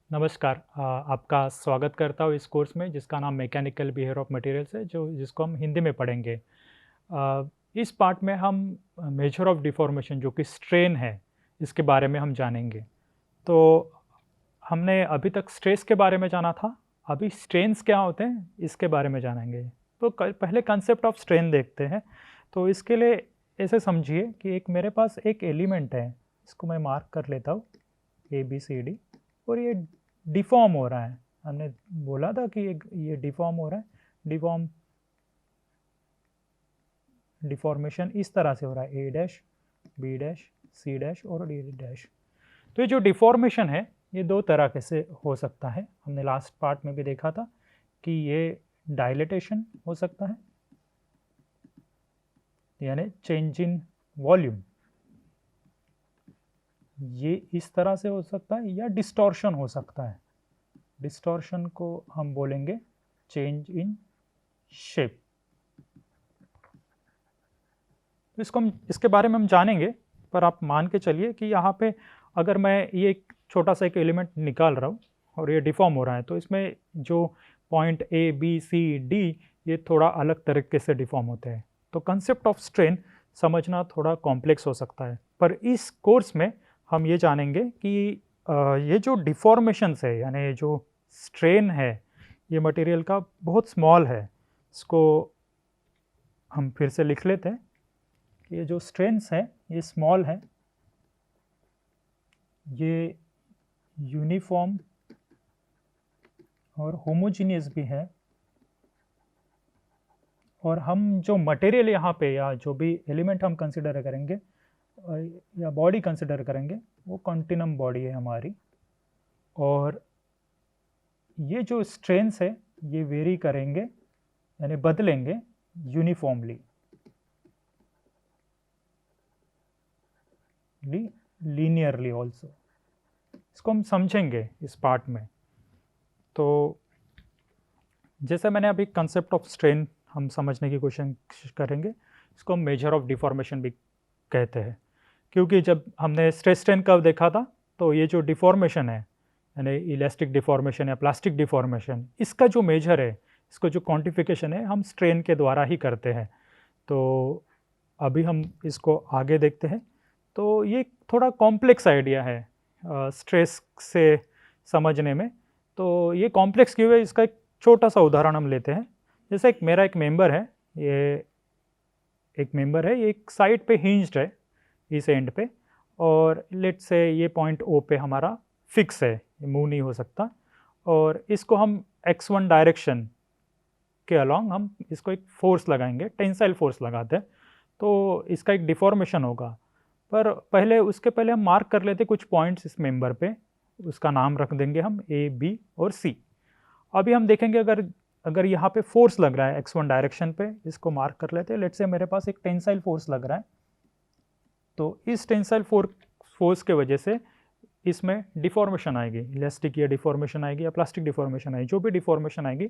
नमस्कार। आपका स्वागत करता हूँ इस कोर्स में जिसका नाम मैकेनिकल बिहेवियर ऑफ मटेरियल्स है जिसको हम हिंदी में पढ़ेंगे। इस पार्ट में हम मेजर ऑफ डिफॉर्मेशन जो कि स्ट्रेन है इसके बारे में हम जानेंगे। तो हमने अभी तक स्ट्रेस के बारे में जाना था, अभी स्ट्रेन्स क्या होते हैं इसके बारे में जानेंगे। तो पहले कंसेप्ट ऑफ स्ट्रेन देखते हैं। तो इसके लिए ऐसे समझिए कि एक मेरे पास एक एलिमेंट है, इसको मैं मार्क कर लेता हूँ ABCD, और ये डिफ़ॉर्म हो रहा है। हमने बोला था कि ये डिफ़ॉर्म हो रहा है। डिफ़ॉर्मेशन इस तरह से हो रहा है, A dash, B dash, C dash और D डैश। तो ये जो डिफ़ॉर्मेशन है ये दो तरह के से हो सकता है। हमने लास्ट पार्ट में भी देखा था कि ये डायलेटेशन हो सकता है, यानी चेंज इन वॉल्यूम, ये इस तरह से हो सकता है, या डिस्टॉर्शन हो सकता है। डिस्टॉर्शन को हम बोलेंगे चेंज इन शेप। तो इसके बारे में हम जानेंगे, पर आप मान के चलिए कि यहाँ पे अगर मैं ये एक छोटा सा एक एलिमेंट निकाल रहा हूँ और ये डिफॉर्म हो रहा है, तो इसमें जो point A B C D ये थोड़ा अलग तरीके से डिफॉर्म होते हैं। तो कंसेप्ट ऑफ स्ट्रेन समझना थोड़ा कॉम्प्लेक्स हो सकता है, पर इस कोर्स में हम ये जानेंगे कि ये जो डिफॉर्मेशंस है, यानी जो स्ट्रेन है, ये मटेरियल का बहुत स्मॉल है। इसको हम फिर से लिख लेते हैं कि ये जो स्ट्रेन्स है ये स्मॉल है, ये यूनिफॉर्म और होमोजीनियस भी है, और हम जो मटेरियल यहाँ पे या जो भी एलिमेंट हम कंसिडर करेंगे या बॉडी कंसिडर करेंगे वो कॉन्टिनम बॉडी है हमारी। और ये जो स्ट्रेन्स है ये वेरी करेंगे, यानी बदलेंगे यूनिफॉर्मली, लीनियरली ऑल्सो। इसको हम समझेंगे इस पार्ट में। तो जैसे मैंने अभी कंसेप्ट ऑफ स्ट्रेन हम समझने की कोशिश करेंगे, इसको हम मेजर ऑफ डिफॉर्मेशन भी कहते हैं, क्योंकि जब हमने स्ट्रेस स्ट्रेन कर्व देखा था तो ये जो डिफॉर्मेशन है, यानी इलास्टिक डिफॉर्मेशन या प्लास्टिक डिफॉर्मेशन, इसका जो मेजर है, इसको जो क्वांटिफिकेशन है, हम स्ट्रेन के द्वारा ही करते हैं। तो अभी हम इसको आगे देखते हैं। तो ये थोड़ा कॉम्प्लेक्स आइडिया है स्ट्रेस से समझने में। तो ये कॉम्प्लेक्स क्यों है, इसका एक छोटा सा उदाहरण हम लेते हैं। जैसे मेरा एक मेंबर है, ये एक साइड पे हिंज्ड है इस एंड पे, और लेट से ये पॉइंट O पे हमारा फिक्स है, ये मूव नहीं हो सकता, और इसको हम x1 डायरेक्शन के अलॉन्ग हम इसको एक फोर्स लगाएंगे, टेंसाइल फोर्स लगाते हैं, तो इसका एक डिफॉर्मेशन होगा। पर उसके पहले हम मार्क कर लेते कुछ पॉइंट्स इस मेंबर पे, उसका नाम रख देंगे हम A B और C। अभी हम देखेंगे अगर अगर यहाँ पे फोर्स लग रहा है x1 डायरेक्शन पे, इसको मार्क कर लेते हैं। लेट्स से मेरे पास एक टेंसाइल फोर्स लग रहा है, तो इस टेंसाइल फोर्स के वजह से इसमें डिफॉर्मेशन आएगी, इलास्टिक या डिफॉर्मेशन आएगी या प्लास्टिक डिफॉर्मेशन आएगी, जो भी डिफॉर्मेशन आएगी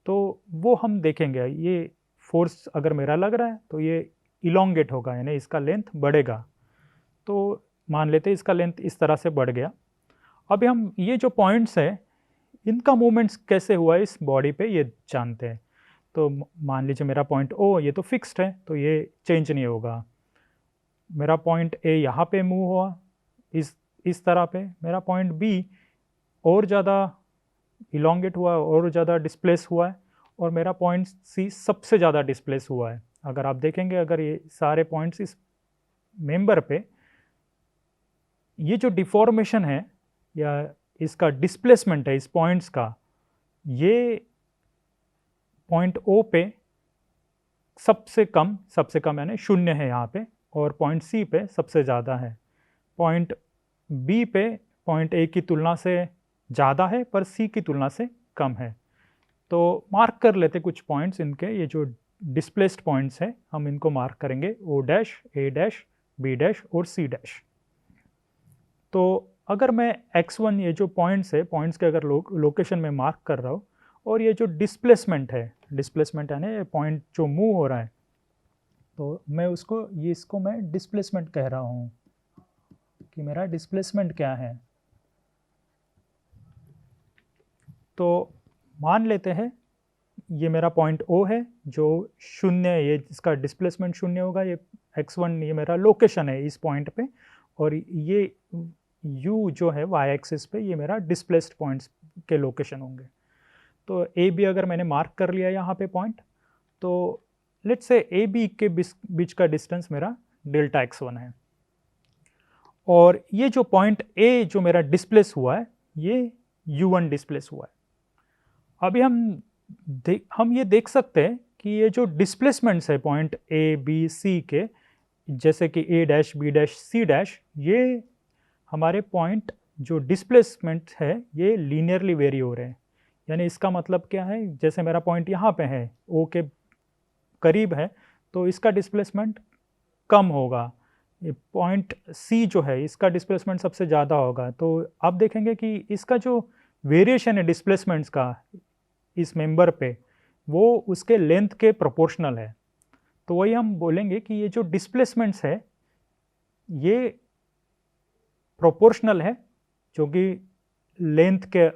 तो वो हम देखेंगे। ये फोर्स अगर मेरा लग रहा है तो ये इलोंगेट होगा, यानी इसका लेंथ बढ़ेगा। तो मान लेते हैं इसका लेंथ इस तरह से बढ़ गया। अभी हम ये जो पॉइंट्स है इनका मूवमेंट्स कैसे हुआ इस बॉडी पे ये जानते हैं। तो मान लीजिए मेरा पॉइंट O ये तो फिक्स्ड है, तो ये चेंज नहीं होगा। मेरा पॉइंट A यहाँ पे मूव हुआ इस तरह पे, मेरा पॉइंट B और ज़्यादा इलोंगेट हुआ और ज़्यादा डिस्प्लेस हुआ है, और मेरा पॉइंट C सबसे ज़्यादा डिस्प्लेस हुआ है। अगर आप देखेंगे, अगर ये सारे पॉइंट्स इस मेंबर पे, ये जो डिफॉर्मेशन है या इसका डिस्प्लेसमेंट है इस पॉइंट्स का, ये पॉइंट O पे सबसे कम यानी 0 है यहाँ पे, और पॉइंट C पे सबसे ज़्यादा है। पॉइंट B पे पॉइंट A की तुलना से ज़्यादा है, पर C की तुलना से कम है। तो मार्क कर लेते कुछ पॉइंट्स इनके, ये जो डिस्प्लेस्ड पॉइंट्स हैं हम इनको मार्क करेंगे O dash, A dash, B dash और C डैश। तो अगर मैं x1 ये जो पॉइंट्स है, पॉइंट्स के अगर लोकेशन में मार्क कर रहा हूँ, और ये जो डिस्प्लेसमेंट है, डिस्प्लेसमेंट यानी पॉइंट जो मूव हो रहा है, तो मैं इसको मैं डिस्प्लेसमेंट कह रहा हूँ कि मेरा डिस्प्लेसमेंट क्या है। तो मान लेते हैं ये मेरा पॉइंट O है जो 0, ये इसका डिस्प्लेसमेंट 0 होगा, ये x1 ये मेरा लोकेशन है इस पॉइंट पे, और ये u जो है y एक्सिस पे ये मेरा डिस्प्लेस्ड पॉइंट्स के लोकेशन होंगे। तो ए बी अगर मैंने मार्क कर लिया यहाँ पे पॉइंट, तो लेट्स से ए बी के बीच का डिस्टेंस मेरा डेल्टा x1 है, और ये जो पॉइंट ए जो मेरा डिस्प्लेस हुआ है ये u1 डिस्प्लेस हुआ है। अभी हम ये देख सकते हैं कि ये जो डिस्प्लेसमेंट्स है पॉइंट ए बी सी के, जैसे कि A dash B dash C dash, ये हमारे पॉइंट जो डिस्प्लेसमेंट है ये लीनियरली वेरी हो रहे हैं। यानी इसका मतलब क्या है, जैसे मेरा पॉइंट यहाँ पे है ओ के करीब है तो इसका डिस्प्लेसमेंट कम होगा, ये पॉइंट सी जो है इसका डिस्प्लेसमेंट सबसे ज़्यादा होगा। तो आप देखेंगे कि इसका जो वेरिएशन है डिस्प्लेसमेंट्स का इस मेंबर पे वो उसके लेंथ के प्रोपोर्शनल है। तो वही हम बोलेंगे कि ये जो डिस्प्लेसमेंट्स है ये प्रोपोर्शनल है, जो कि लेंथ के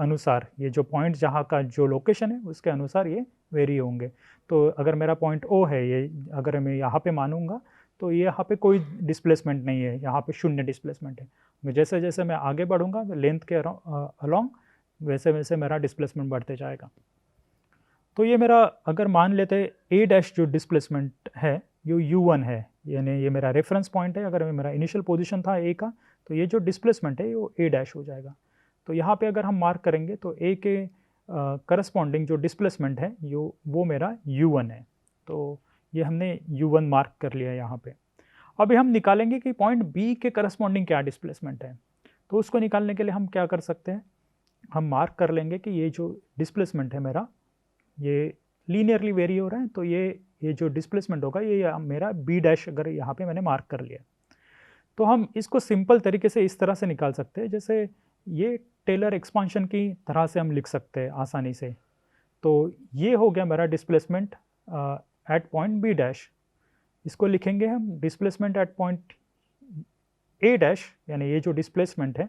अनुसार, ये जो पॉइंट जहाँ का जो लोकेशन है उसके अनुसार ये वेरी होंगे। तो अगर मेरा पॉइंट ओ है, ये अगर मैं यहाँ पे मानूंगा तो ये यहाँ पे कोई डिस्प्लेसमेंट नहीं है, यहाँ पे 0 डिस्प्लेसमेंट है। मैं जैसे जैसे मैं आगे बढ़ूंगा लेंथ के अलोंग वैसे वैसे मेरा डिस्प्लेसमेंट बढ़ते जाएगा। तो ये मेरा अगर मान लेते ए डैश जो डिस्प्लेसमेंट है ये u1 है, यानी ये मेरा रेफरेंस पॉइंट है। अगर मेरा इनिशियल पोजीशन था ए का तो ये जो डिस्प्लेसमेंट है वो ए डैश हो जाएगा। तो यहाँ पे अगर हम मार्क करेंगे तो ए के करस्पॉन्डिंग जो डिस्प्लेसमेंट है वो मेरा u1 है। तो ये हमने u1 मार्क कर लिया यहाँ पे। अभी हम निकालेंगे कि पॉइंट बी के करस्पॉन्डिंग क्या डिस्प्लेसमेंट है। तो उसको निकालने के लिए हम क्या कर सकते हैं, हम मार्क कर लेंगे कि ये जो डिस्प्लेसमेंट है मेरा ये लीनियरली वेरी हो रहा है, तो ये जो डिस्प्लेसमेंट होगा ये मेरा बी डैश अगर यहाँ पे मैंने मार्क कर लिया। तो हम इसको सिंपल तरीके से इस तरह से निकाल सकते हैं, जैसे ये टेलर एक्सपांशन की तरह से हम लिख सकते हैं आसानी से। तो ये हो गया मेरा displacement at point B dash. इसको लिखेंगे हम displacement at point A dash, यानी ये जो डिस्प्लेसमेंट है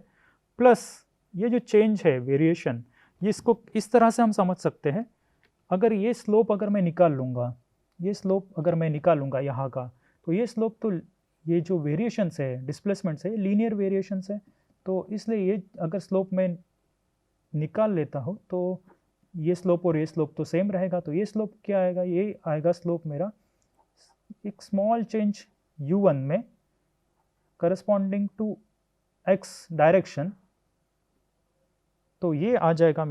प्लस ये जो चेंज है वेरिएशन, ये इसको इस तरह से हम समझ सकते हैं। अगर ये स्लोप अगर मैं निकाल लूँगा, ये स्लोप अगर मैं निकालूंगा यहाँ का, तो ये स्लोप तो ये जो वेरिएशंस है डिस्प्लेसमेंट है लीनियर वेरिएशंस है, तो इसलिए ये अगर स्लोप में निकाल लेता हूँ तो ये स्लोप और ये स्लोप तो सेम रहेगा। तो ये स्लोप क्या आएगा, ये आएगा स्लोप मेरा एक स्मॉल चेंज u1 में करस्पॉन्डिंग टू x डायरेक्शन। तो ये आ जाएगा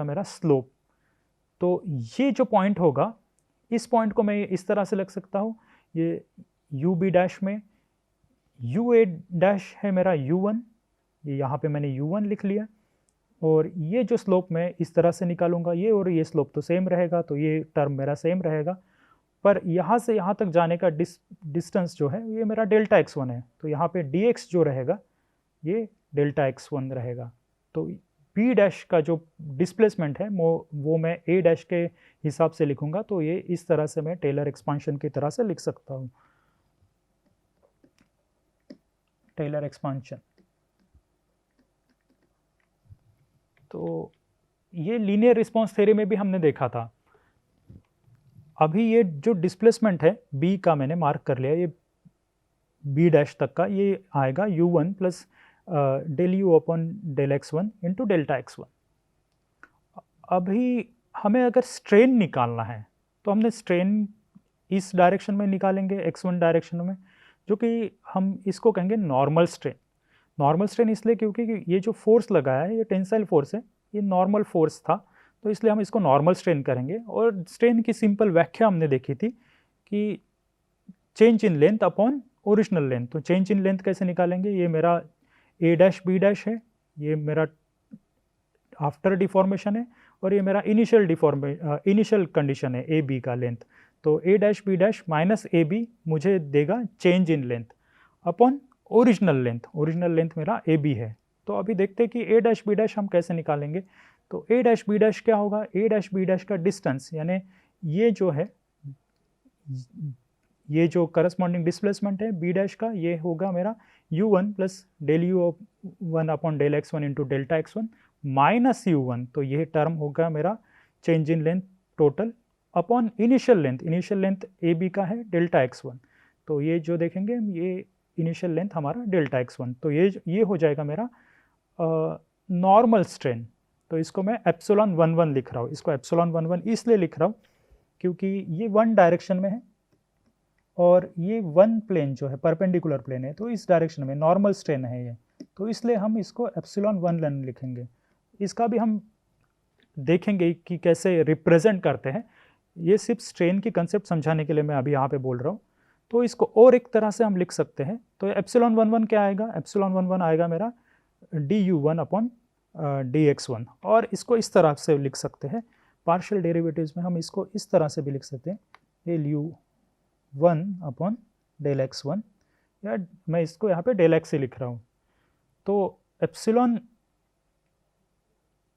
मेरा स्लोप। तो ये जो पॉइंट होगा इस पॉइंट को मैं इस तरह से लिख सकता हूँ, ये u b डैश में u a डैश है मेरा u1, ये यहाँ पे मैंने u1 लिख लिया। और ये जो स्लोप मैं इस तरह से निकालूंगा, ये और ये स्लोप तो सेम रहेगा, तो ये टर्म मेरा सेम रहेगा। पर यहाँ से यहाँ तक जाने का डिस्टेंस जो है ये मेरा डेल्टा x1 है, तो यहाँ पे dx जो रहेगा ये डेल्टा x1 रहेगा। तो b डैश का जो डिस्प्लेसमेंट है वो मैं a डैश के हिसाब से लिखूंगा। तो ये इस तरह से मैं टेलर एक्सपांशन की तरह से लिख सकता हूँ, टेलर एक्सपांशन। तो ये लीनियर रिस्पांस थ्योरी में भी हमने देखा था। अभी ये जो डिस्प्लेसमेंट है b का मैंने मार्क कर लिया, ये b डैश तक का ये आएगा u1 plus del u upon del x1 into delta x1। अभी हमें अगर स्ट्रेन निकालना है तो हमने स्ट्रेन इस डायरेक्शन में निकालेंगे x1 डायरेक्शन में, जो कि हम इसको कहेंगे नॉर्मल स्ट्रेन। नॉर्मल स्ट्रेन इसलिए क्योंकि ये जो फोर्स लगाया है ये टेंसाइल फोर्स है, ये नॉर्मल फोर्स था, तो इसलिए हम इसको नॉर्मल स्ट्रेन करेंगे। और स्ट्रेन की सिंपल व्याख्या हमने देखी थी कि change in length upon original length. तो चेंज इन लेंथ कैसे निकालेंगे, ये मेरा ए डैश बी डैश है, ये मेरा आफ्टर डिफॉर्मेशन है, और ये मेरा इनिशियल कंडीशन है ए बी का लेंथ। तो A dash B dash minus A B मुझे देगा change in length upon original length. Original length मेरा ए बी है। तो अभी देखते हैं कि ए डैश बी डैश हम कैसे निकालेंगे। तो ए डैश बी डैश क्या होगा, ए डैश बी डैश का डिस्टेंस, यानी ये जो है ये जो करस्पॉन्डिंग डिस्प्लेसमेंट है बी डैश का, ये होगा मेरा u1 plus del u1 upon del x1 into delta x1 minus u1, तो ये टर्म होगा मेरा change in length total upon initial length A B का है डेल्टा x1, तो ये जो देखेंगे ये इनिशियल लेंथ हमारा डेल्टा x1, तो ये हो जाएगा मेरा नॉर्मल स्ट्रेन। तो इसको मैं एप्सिलॉन 11 लिख रहा हूँ, इसको एप्सिलॉन 11 इसलिए लिख रहा हूँ क्योंकि ये वन डायरेक्शन में है और ये वन प्लेन जो है परपेंडिकुलर प्लेन है, तो इस डायरेक्शन में नॉर्मल स्ट्रेन है ये, तो इसलिए हम इसको एप्सिलॉन 11 लिखेंगे। इसका भी हम देखेंगे कि कैसे रिप्रेजेंट करते हैं, ये सिर्फ स्ट्रेन की कंसेप्ट समझाने के लिए मैं अभी यहाँ पे बोल रहा हूँ। तो इसको और एक तरह से हम लिख सकते हैं, तो एप्सिलॉन 11 क्या आएगा, एप्सिलॉन 11 आएगा मेरा du1 अपॉन dx1, और इसको इस तरह से लिख सकते हैं पार्शियल डेरिवेटिव्स में, हम इसको इस तरह से भी लिख सकते हैं del u1 upon del x1, या मैं इसको यहाँ पे डेल x ही लिख रहा हूँ। तो एप्सिलॉन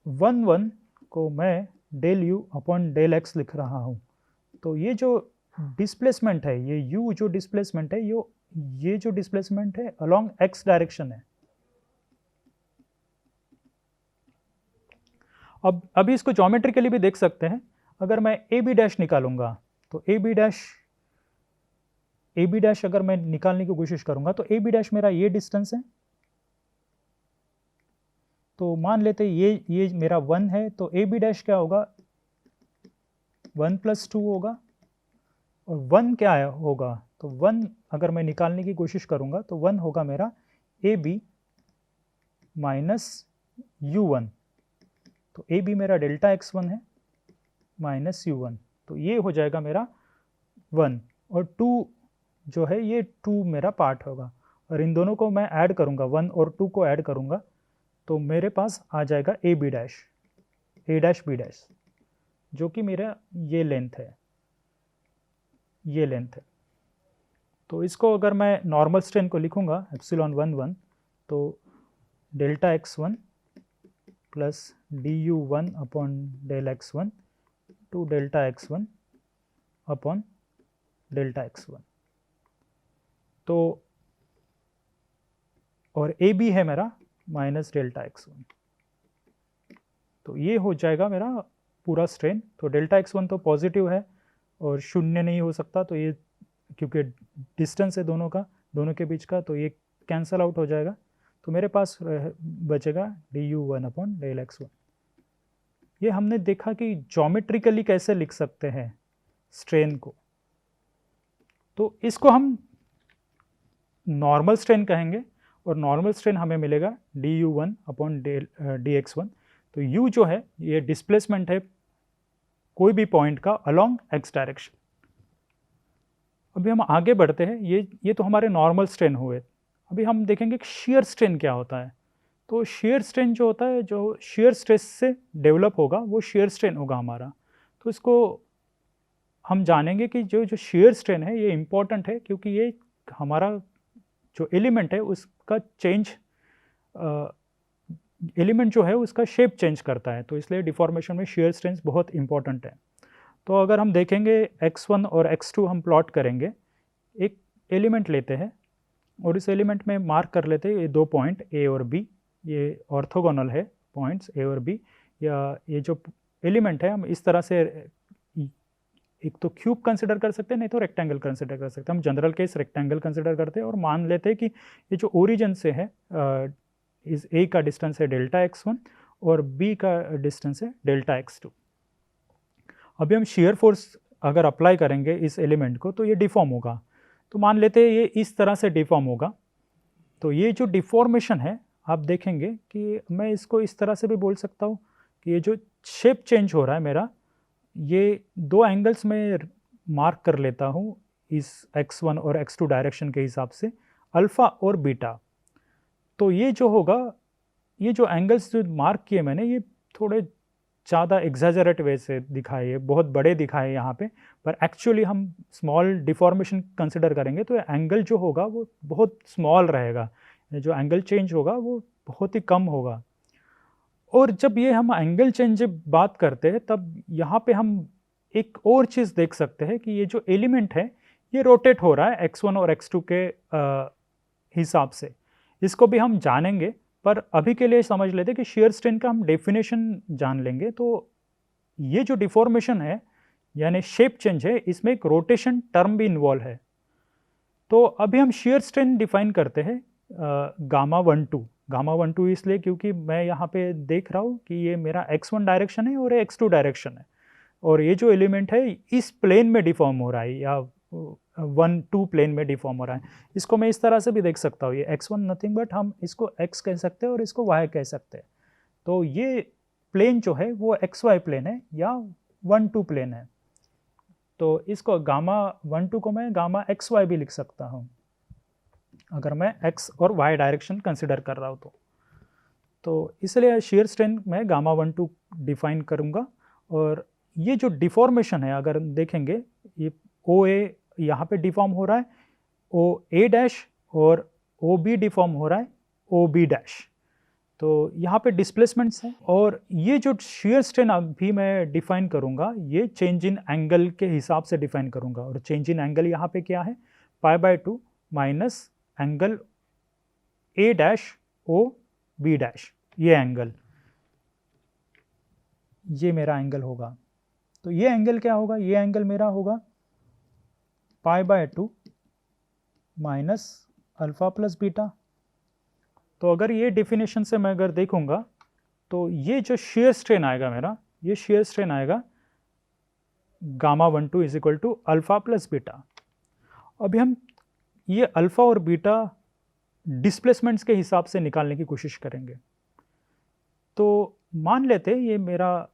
11 को मैं del u upon del x लिख रहा हूँ। तो ये जो डिस्प्लेसमेंट है, ये u जो डिस्प्लेसमेंट है, ये जो डिस्प्लेसमेंट है अलोंग x डायरेक्शन है। अब अभी इसको ज्योमेट्रिकली भी देख सकते हैं, अगर मैं ए बी डैश निकालूंगा तो ए बी डैश अगर मैं निकालने की कोशिश करूंगा तो ए बी डैश मेरा ये डिस्टेंस है, तो मान लेते ये मेरा 1 है, तो ए बी डैश क्या होगा 1 + 2 होगा, और 1 क्या होगा, तो 1 अगर मैं निकालने की कोशिश करूंगा तो 1 होगा मेरा ए बी माइनस u1, तो ए बी मेरा डेल्टा x1 है माइनस u1, तो ये हो जाएगा मेरा 1, और 2 जो है ये 2 मेरा पार्ट होगा, और इन दोनों को मैं ऐड करूंगा, 1 और 2 को ऐड करूंगा, तो मेरे पास आ जाएगा A B dash B dash, जो कि मेरा ये लेंथ है, ये लेंथ है। तो इसको अगर मैं नॉर्मल स्ट्रेन को लिखूंगा एप्सिलॉन 11, तो delta x1 plus du1 upon del x1 to delta x1 upon delta x1, तो और ए बी है मेरा माइनस डेल्टा x1, तो ये हो जाएगा मेरा पूरा स्ट्रेन। तो डेल्टा x1 तो पॉजिटिव है और शून्य नहीं हो सकता, तो ये क्योंकि डिस्टेंस है दोनों के बीच का, तो ये कैंसल आउट हो जाएगा, तो मेरे पास बचेगा du1 अपॉन डेल x1। ये हमने देखा कि ज्योमेट्रिकली कैसे लिख सकते हैं स्ट्रेन को, तो इसको हम नॉर्मल स्ट्रेन कहेंगे, और नॉर्मल स्ट्रेन हमें मिलेगा du1 अपॉन dx1, तो u जो है ये डिस्प्लेसमेंट है कोई भी पॉइंट का अलोंग x डायरेक्शन। अभी हम आगे बढ़ते हैं, ये तो हमारे नॉर्मल स्ट्रेन हुए। अभी हम देखेंगे कि शेयर स्ट्रेन क्या होता है। तो शेयर स्ट्रेन जो होता है, जो शेयर स्ट्रेस से डेवलप होगा वो शेयर स्ट्रेन होगा हमारा। तो इसको हम जानेंगे कि जो शेयर स्ट्रेन है ये इम्पॉर्टेंट है, क्योंकि ये हमारा जो एलिमेंट है उसका एलिमेंट जो है उसका शेप चेंज करता है, तो इसलिए डिफॉर्मेशन में शेयर स्ट्रेन बहुत इंपॉर्टेंट है। तो अगर हम देखेंगे x1 और x2 हम प्लॉट करेंगे, एक एलिमेंट लेते हैं और इस एलिमेंट में मार्क कर लेते हैं ये 2 पॉइंट a और b, ये ऑर्थोगोनल है पॉइंट्स a और b, या ये जो एलिमेंट है हम इस तरह से एक तो क्यूब कंसिडर कर सकते हैं, नहीं तो रेक्टेंगल कंसिडर कर सकते हैं। हम जनरल केस रेक्टेंगल कंसिडर करते हैं और मान लेते हैं कि ये जो ओरिजिन से है इस a का डिस्टेंस है डेल्टा x1 और b का डिस्टेंस है डेल्टा x2। अभी हम शेयर फोर्स अगर अप्लाई करेंगे इस एलिमेंट को तो ये डिफॉर्म होगा, तो मान लेते हैं ये इस तरह से डिफॉर्म होगा। तो ये जो डिफॉर्मेशन है आप देखेंगे कि मैं इसको इस तरह से भी बोल सकता हूँ कि ये जो शेप चेंज हो रहा है मेरा, ये 2 एंगल्स में मार्क कर लेता हूँ इस x1 और x2 डायरेक्शन के हिसाब से, अल्फ़ा और बीटा। तो ये जो होगा, ये जो एंगल्स जो मार्क किए मैंने ये थोड़े ज़्यादा एग्जैजरेट वे से दिखाए, ये बहुत बड़े दिखाए यहाँ पे, पर एक्चुअली हम स्मॉल डिफॉर्मेशन कंसिडर करेंगे तो एंगल जो होगा वो बहुत स्मॉल रहेगा, जो एंगल चेंज होगा वो बहुत ही कम होगा। और जब ये हम एंगल चेंज बात करते हैं तब यहाँ पे हम एक और चीज़ देख सकते हैं कि ये जो एलिमेंट है ये रोटेट हो रहा है x1 और x2 के हिसाब से। इसको भी हम जानेंगे, पर अभी के लिए समझ लेते कि shear strain का हम डेफिनेशन जान लेंगे। तो ये जो डिफॉर्मेशन है यानी शेप चेंज है, इसमें एक रोटेशन टर्म भी इन्वॉल्व है। तो अभी हम shear strain डिफाइन करते हैं गामा 1 2। गामा 1 2 इसलिए क्योंकि मैं यहाँ पे देख रहा हूँ कि ये मेरा x1 डायरेक्शन है और ये x2 डायरेक्शन है, और ये जो एलिमेंट है इस प्लेन में डिफॉर्म हो रहा है या 1 2 प्लेन में डिफॉर्म हो रहा है। इसको मैं इस तरह से भी देख सकता हूँ, ये x1 नथिंग बट हम इसको x कह सकते हैं और इसको y कह सकते हैं। तो ये प्लेन जो है वो xy प्लेन है या 1 2 प्लेन है। तो इसको गामा 1 2 को मैं गामा xy भी लिख सकता हूँ अगर मैं x और y डायरेक्शन कंसिडर कर रहा हूँ तो इसलिए shear strain मैं गामा 1 2 डिफाइन करूँगा। और ये जो डिफॉर्मेशन है अगर देखेंगे, ये OA यहाँ पे डिफॉर्म हो रहा है, OA डैश, और OB डिफॉर्म हो रहा है OB डैश। तो यहाँ पे डिस्प्लेसमेंट्स हैं, और ये जो shear strain अभी मैं डिफाइन करूँगा ये चेंज इन एंगल के हिसाब से डिफाइन करूँगा। और चेंज इन एंगल यहाँ पे क्या है, π/2 minus angle A dash OB dash, ये एंगल, ये मेरा एंगल होगा। तो ये एंगल क्या होगा, ये एंगल मेरा होगा π/2 माइनस अल्फा प्लस बीटा। तो अगर ये डिफिनेशन से मैं अगर देखूंगा तो ये जो shear strain आएगा मेरा, ये shear strain आएगा gamma 1 2 is equal to alpha plus beta. अभी हम ये अल्फा और बीटा डिस्प्लेसमेंट्स के हिसाब से निकालने की कोशिश करेंगे। तो मान लेते ये मेरा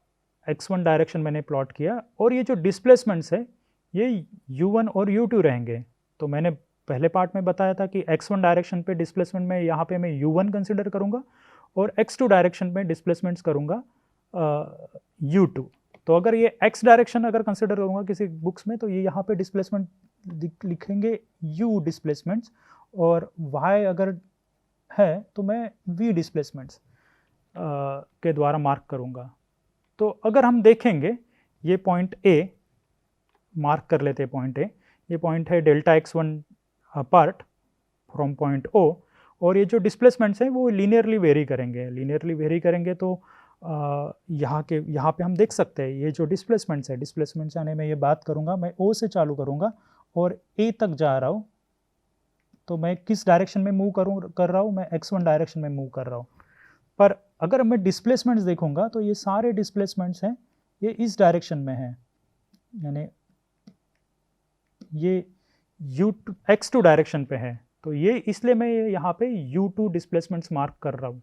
x1 डायरेक्शन मैंने प्लॉट किया, और ये जो डिस्प्लेसमेंट्स है ये u1 और u2 रहेंगे। तो मैंने पहले पार्ट में बताया था कि x1 डायरेक्शन पे डिस्प्लेसमेंट में यहाँ पे मैं u1 कंसिडर करूँगा और x2 डायरेक्शन में डिस्प्लेसमेंट्स करूँगा u2। तो अगर ये x डायरेक्शन अगर कंसिडर करूँगा किसी बुक्स में तो ये यहाँ पे डिस्प्लेसमेंट लिखेंगे u डिस्प्लेसमेंट्स, और y अगर है तो मैं v डिस्प्लेसमेंट्स के द्वारा मार्क करूँगा। तो अगर हम देखेंगे ये पॉइंट A मार्क कर लेते हैं, पॉइंट A, ये पॉइंट है delta x1 apart from point O, और ये जो डिस्प्लेसमेंट्स हैं वो लीनियरली वेरी करेंगे। तो यहाँ पे हम देख सकते हैं ये जो डिस्प्लेसमेंट्स यानी मैं ये बात करूँगा, मैं O से चालू करूँगा और A तक जा रहा हूँ। तो मैं किस डायरेक्शन में मूव कर रहा हूँ, मैं x1 डायरेक्शन में मूव कर रहा हूँ। पर अगर मैं डिस्प्लेसमेंट्स देखूंगा तो ये सारे डिस्प्लेसमेंट्स हैं ये इस डायरेक्शन में है, यानी ये x2 डायरेक्शन पे है। तो ये इसलिए मैं यहाँ पे u2 डिस्प्लेसमेंट्स मार्क कर रहा हूँ।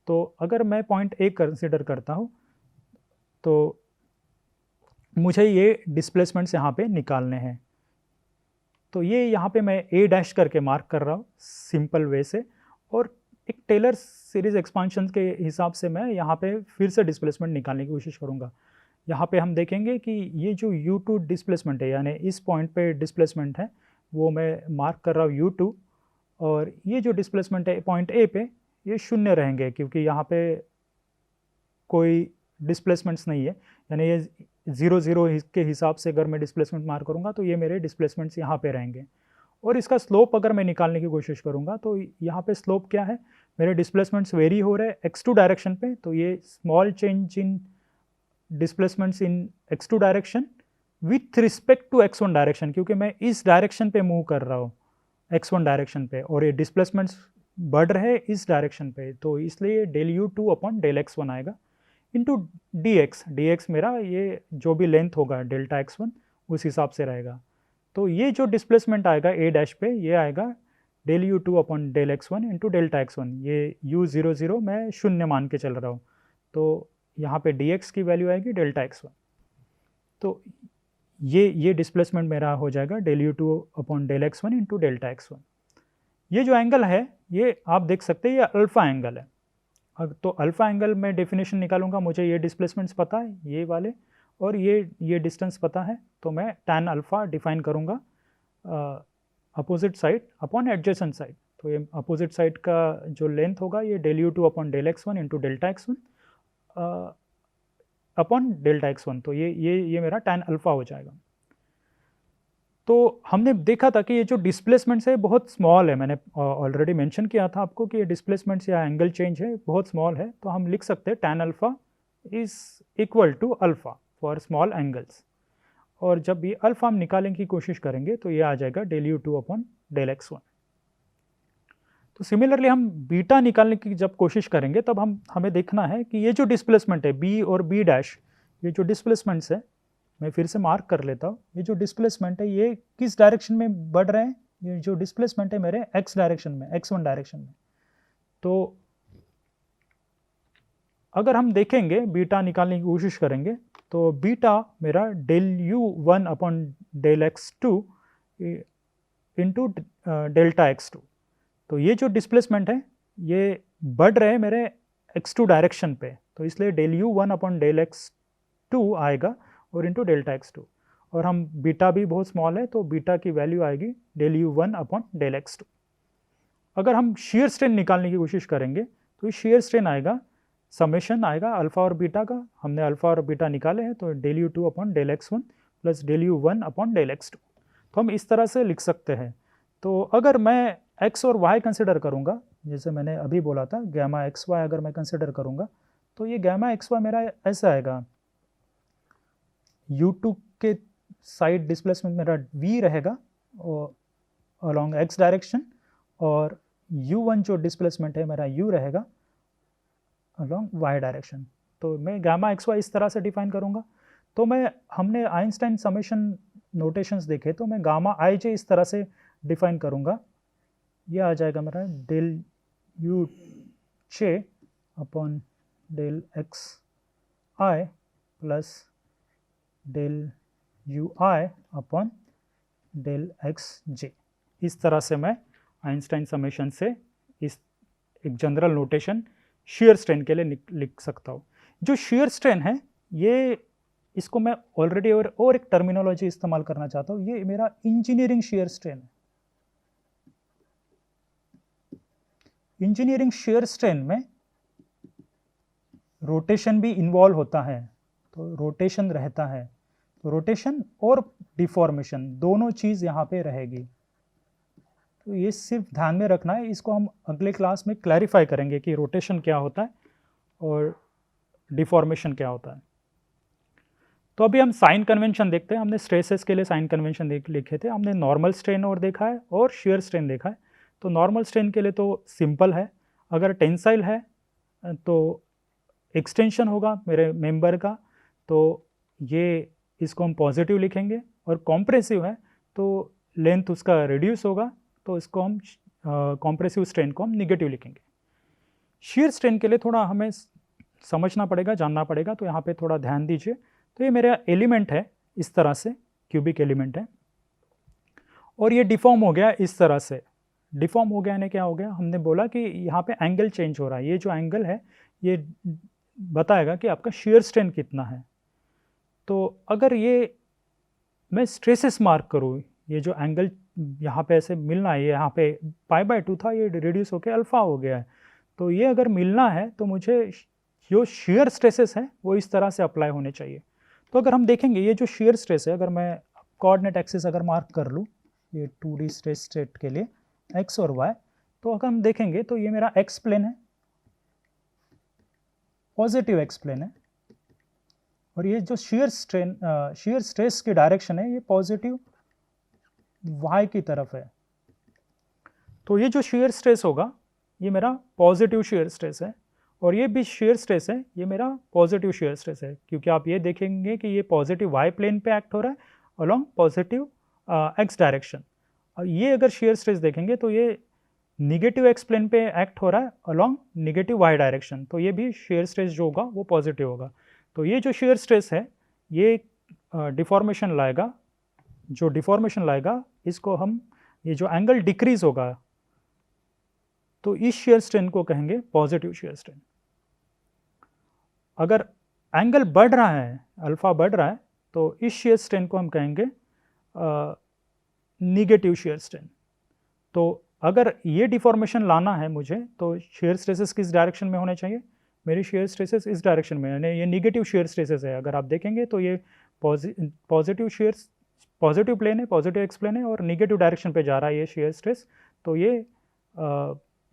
तो अगर मैं पॉइंट A कंसिडर करता हूँ तो मुझे ये डिस्प्लेसमेंट्स यहाँ पे निकालने हैं। तो ये यहाँ पे मैं A डैश करके मार्क कर रहा हूँ सिंपल वे से, और एक टेलर सीरीज एक्सपांशन के हिसाब से मैं यहाँ पे फिर से डिस्प्लेसमेंट निकालने की कोशिश करूँगा। यहाँ पे हम देखेंगे कि ये जो u2 डिस्प्लेसमेंट है यानी इस पॉइंट पे डिस्प्लेसमेंट है वो मैं मार्क कर रहा हूँ u2, और ये जो डिस्प्लेसमेंट है पॉइंट A पे ये शून्य रहेंगे क्योंकि यहाँ पे कोई डिस्प्लेसमेंट्स नहीं है, यानी ये 0 0 के हिसाब से अगर मैं डिस्प्लेसमेंट मार्क करूँगा तो ये मेरे डिस्प्लेसमेंट्स यहाँ पे रहेंगे। और इसका स्लोप अगर मैं निकालने की कोशिश करूँगा तो यहाँ पे स्लोप क्या है, मेरे डिस्प्लेसमेंट्स वेरी हो रहे हैं x2 डायरेक्शन पे, तो ये small change in displacements in x2 direction with respect to x1 direction, क्योंकि मैं इस डायरेक्शन पे मूव कर रहा हूँ x1 डायरेक्शन पे, और ये डिस्प्लेसमेंट्स बढ़ रहे इस डायरेक्शन पे, तो इसलिए del u2 upon del x1 आएगा इंटू dx मेरा ये जो भी लेंथ होगा डेल्टा x1 उस हिसाब से रहेगा। तो ये जो डिस्प्लेसमेंट आएगा A डैश पे ये आएगा del u2 upon del x1 into delta x1, ये u0 0 मैं शून्य मान के चल रहा हूँ, तो यहाँ पे dx की वैल्यू आएगी डेल्टा x1। तो ये डिस्प्लेसमेंट मेरा हो जाएगा del u2 upon del x1 into delta x1। ये जो एंगल है ये आप देख सकते हैं ये अल्फ़ा एंगल है। अब तो अल्फ़ा एंगल में डेफिनेशन निकालूंगा, मुझे ये डिस्प्लेसमेंट्स पता है ये वाले, और ये डिस्टेंस पता है, तो मैं tan अल्फ़ा डिफाइन करूँगा opposite side upon adjacent side. तो ये अपोजिट साइड का जो लेंथ होगा ये del u2 upon del x1 into delta x1 upon delta x1, तो ये मेरा tan अल्फ़ा हो जाएगा। तो हमने देखा था कि ये जो डिस्प्लेसमेंट्स है बहुत स्मॉल है, मैंने ऑलरेडी मेंशन किया था आपको कि ये डिस्प्लेसमेंट्स या एंगल चेंज है बहुत स्मॉल है, तो हम लिख सकते हैं tan alpha is equal to alpha for small angles. और जब ये अल्फ़ा हम निकालने की कोशिश करेंगे तो ये आ जाएगा del u2 upon del x1। तो सिमिलरली हम बीटा निकालने की जब कोशिश करेंगे तब हमें देखना है कि ये जो डिस्प्लेसमेंट है b और b डैश, ये जो डिस्प्लेसमेंट्स है, मैं फिर से मार्क कर लेता हूँ, ये जो डिस्प्लेसमेंट है ये किस डायरेक्शन में बढ़ रहे हैं, ये जो डिस्प्लेसमेंट है मेरे x डायरेक्शन में, x1 डायरेक्शन में। तो अगर हम देखेंगे बीटा निकालने की कोशिश करेंगे तो बीटा मेरा del u1 upon del x2 into delta x2। तो ये जो डिस्प्लेसमेंट है ये बढ़ रहे हैं मेरे x2 डायरेक्शन पे, तो इसलिए del u1 upon del x2 आएगा और इंटू डेल्टा x2। और हम बीटा भी बहुत स्मॉल है तो बीटा की वैल्यू आएगी del u1 upon del x2। अगर हम शेयर स्ट्रेन निकालने की कोशिश करेंगे तो ये शेयर स्ट्रेन आएगा, समेशन आएगा अल्फ़ा और बीटा का, हमने अल्फ़ा और बीटा निकाले हैं, तो del u2 upon del x1 plus del u1 upon del x2। तो हम इस तरह से लिख सकते हैं। तो अगर मैं x और y कंसिडर करूँगा, जैसे मैंने अभी बोला था गैमा एक्स वाई अगर मैं कंसिडर करूँगा तो ये गैमा एक्स वाई मेरा ऐसा आएगा, u2 के साइड डिस्प्लेसमेंट मेरा v रहेगा और अलॉन्ग x डायरेक्शन, और u1 जो डिस्प्लेसमेंट है मेरा u रहेगा अलॉन्ग y डायरेक्शन। तो मैं गामा एक्स वाई इस तरह से डिफाइन करूँगा। तो हमने आइंस्टाइन समेशन नोटेशंस देखे, तो मैं गामा आई जे इस तरह से डिफाइन करूँगा, ये आ जाएगा मेरा del u j upon del x i plus del u i upon del x j। इस तरह से मैं आइंस्टाइन समेशन से इस एक जनरल नोटेशन शेयर स्ट्रेन के लिए लिख सकता हूँ। जो शेयर स्ट्रेन है ये, इसको मैं ऑलरेडी और एक टर्मिनोलॉजी इस्तेमाल करना चाहता हूँ, ये मेरा इंजीनियरिंग शेयर स्ट्रेन है। इंजीनियरिंग शेयर स्ट्रेन में रोटेशन भी इन्वॉल्व होता है, तो रोटेशन रहता है, तो रोटेशन और डिफॉर्मेशन दोनों चीज़ यहाँ पे रहेगी। तो ये सिर्फ ध्यान में रखना है, इसको हम अगले क्लास में क्लैरिफाई करेंगे कि रोटेशन क्या होता है और डिफॉर्मेशन क्या होता है। तो अभी हम साइन कन्वेंशन देखते हैं। हमने स्ट्रेसेस के लिए साइन कन्वेंशन लिखे थे, हमने नॉर्मल स्ट्रेन और देखा है और शेयर स्ट्रेन देखा है। तो नॉर्मल स्ट्रेन के लिए तो सिंपल है, अगर टेंसाइल है तो एक्सटेंशन होगा मेरे मेंबर का, तो ये इसको हम पॉजिटिव लिखेंगे, और कॉम्प्रेसिव है तो लेंथ उसका रिड्यूस होगा, तो इसको हम कॉम्प्रेसिव स्ट्रेन को हम निगेटिव लिखेंगे। शेयर स्ट्रेन के लिए थोड़ा हमें समझना पड़ेगा, जानना पड़ेगा, तो यहाँ पे थोड़ा ध्यान दीजिए। तो ये मेरा एलिमेंट है, इस तरह से क्यूबिक एलिमेंट है, और ये डिफॉर्म हो गया इस तरह से। डिफॉर्म हो गया यानी क्या हो गया, हमने बोला कि यहाँ पे एंगल चेंज हो रहा है, ये जो एंगल है ये बताएगा कि आपका शेयर स्ट्रेन कितना है। तो अगर ये मैं स्ट्रेसेस मार्क करूँ, ये जो एंगल यहाँ पे ऐसे मिलना है, यहाँ पे π/2 था, ये रिड्यूस होकर अल्फ़ा हो गया है, तो ये अगर मिलना है तो मुझे जो शेयर स्ट्रेसेस हैं वो इस तरह से अप्लाई होने चाहिए। तो अगर हम देखेंगे ये जो शेयर स्ट्रेस है, अगर मैं कोऑर्डिनेट एक्सिस अगर मार्क कर लूँ ये 2D स्ट्रेस स्टेट के लिए x और y, तो अगर हम देखेंगे तो ये मेरा x प्लेन है, पॉजिटिव x प्लेन है, और ये जो शेयर स्ट्रेस की डायरेक्शन है ये पॉजिटिव y की तरफ है। तो ये जो शेयर स्ट्रेस होगा ये मेरा पॉजिटिव शेयर स्ट्रेस है, और ये भी शेयर स्ट्रेस है, ये मेरा पॉजिटिव शेयर स्ट्रेस है, क्योंकि आप ये देखेंगे कि ये पॉजिटिव y प्लेन पे एक्ट हो रहा है अलोंग पॉजिटिव x डायरेक्शन। और ये अगर शेयर स्ट्रेस देखेंगे तो ये निगेटिव x प्लेन पे एक्ट हो रहा है अलोंग निगेटिव y डायरेक्शन, तो ये भी शेयर स्ट्रेस जो होगा वो पॉजिटिव होगा। तो ये जो शेयर स्ट्रेस है ये डिफॉर्मेशन लाएगा, जो डिफॉर्मेशन लाएगा इसको हम, ये जो एंगल डिक्रीज होगा तो इस शेयर स्ट्रेन को कहेंगे पॉजिटिव शेयर स्ट्रेन। अगर एंगल बढ़ रहा है, अल्फा बढ़ रहा है, तो इस शेयर स्ट्रेन को हम कहेंगे निगेटिव शेयर स्ट्रेन। तो अगर ये डिफॉर्मेशन लाना है मुझे तो शेयर स्ट्रेसेस किस डायरेक्शन में होने चाहिए, मेरी शेयर स्ट्रेसेस इस डायरेक्शन में, यानी ये निगेटिव शेयर स्ट्रेसेस है। अगर आप देखेंगे तो ये पॉजिटिव शेयर पॉजिटिव प्लेन है, पॉजिटिव एक्स प्लेन है और निगेटिव डायरेक्शन पे जा रहा है ये शेयर स्ट्रेस, तो ये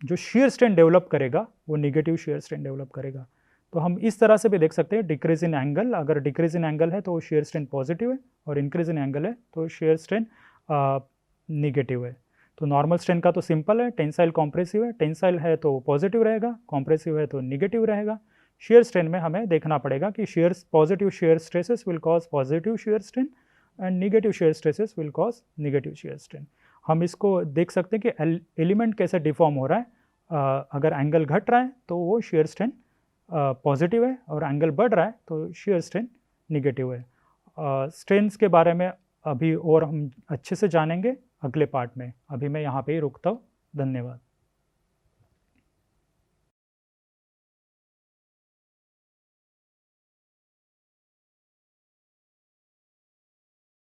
जो शेयर स्ट्रेन डेवलप करेगा वो निगेटिव शेयर स्ट्रेन डेवलप करेगा। तो हम इस तरह से भी देख सकते हैं, डिक्रीज इन एंगल, अगर डिक्रीज इन एंगल है तो शेयर स्ट्रेन पॉजिटिव है और इंक्रीज इन एंगल है तो शेयर स्ट्रेन निगेटिव है। तो नॉर्मल स्ट्रेन का तो सिंपल है, टेंसाइल कॉम्प्रेसिव है, टेंसाइल है तो पॉजिटिव रहेगा, कॉम्प्रेसिव है तो निगेटिव रहेगा। शेयर स्ट्रेन में हमें देखना पड़ेगा कि positive shear stresses will cause positive shear strain and negative shear stresses will cause negative shear strain. हम इसको देख सकते हैं कि एलिमेंट कैसे डिफॉर्म हो रहा है। अगर एंगल घट रहा है तो वो शेयर स्ट्रेन पॉजिटिव है और एंगल बढ़ रहा है तो शेयर स्ट्रेन निगेटिव है। स्ट्रेन्स के बारे में अभी और हम अच्छे से जानेंगे अगले पार्ट में। अभी मैं यहाँ पे ही रुकता हूँ। धन्यवाद।